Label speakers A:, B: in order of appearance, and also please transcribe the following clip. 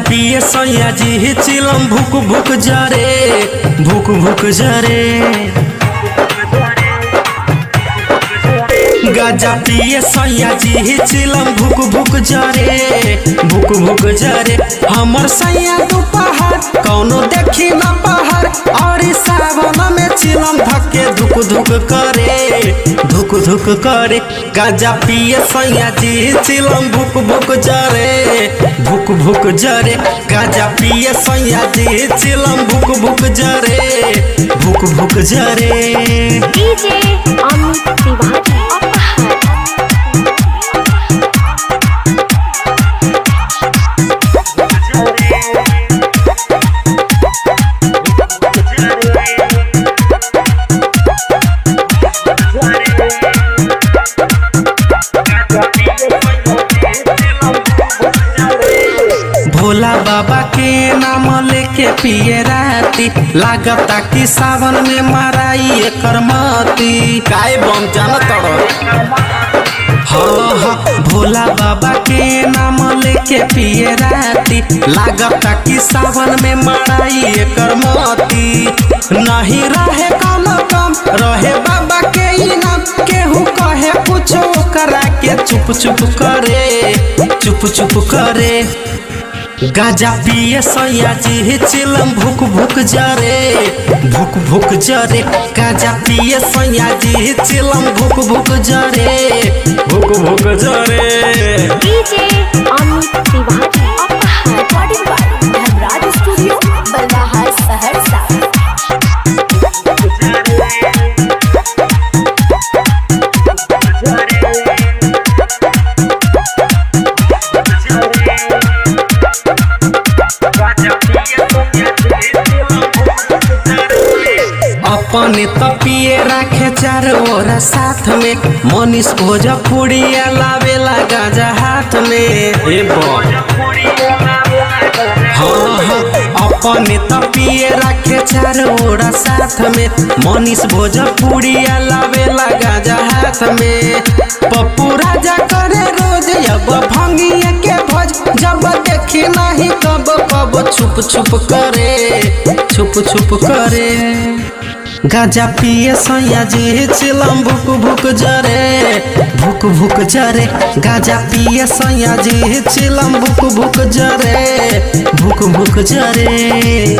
A: पिए सैया जी चिलम भुक भुक जरे, भुक भुक जरे। गाजा पिए सैया जी चिलम भुक भुक जरे, भुक भुक जरे। हमर सैया दोपहर कौनो देखी न पहर, और सावन में चिलम धक्के धुक धुक करे, धुक धुक करे। गाजा पिए सैया जी चिलम भुक भुक जरे, भुक भुक जरे। गाजा पिए सैया जी चिलम भुक भुक जरे, भुक भुक जरे।
B: डीजे अमित तिवारी
A: भोला बाबा के नाम लेके पिए राती, लागता कि सावन में माराई एकर माती। काय बम जाना तड़ो। हाँ हाँ भोला बाबा के नाम लेके पिए राती, लागता कि सावन में माराई एकर माती। नहीं रहे कम कम रहे बाबा के इनाम, केहू कहे कुछ करा के चुप चुप करे, चुप चुप करे। गाजा पिए सैया जी चिलम भुक भुक जरे, भुक भुक जरे। गाजा पिए सैया जी चिलम भुक भुक जरे, भुक भुक जरे।
B: DJ Amit Tiwari recording by Dhanraj studio Ballahar Saharsa.
A: अपने तपिए राखे चार ओर साथ में, मनीष भोजपुरिया लावेला गाजा हाथ में। हाँ हाँ अपने तपिए राखे चार ओर साथ में, मनीष भोजपुरिया लावेला गाजा हाथ में। पप्पू राजा करे रोज अब भंगिए के भोज, जब देखी नहीं कब कब छुप छुप करे, छुप छुप करे। गाजा पिए सैया जी चिलम भुक भुक जरे, भुक भुक जरे। गाजा पिए सैया जी चिलम भुक भुक जरे, भुक भुक जरे।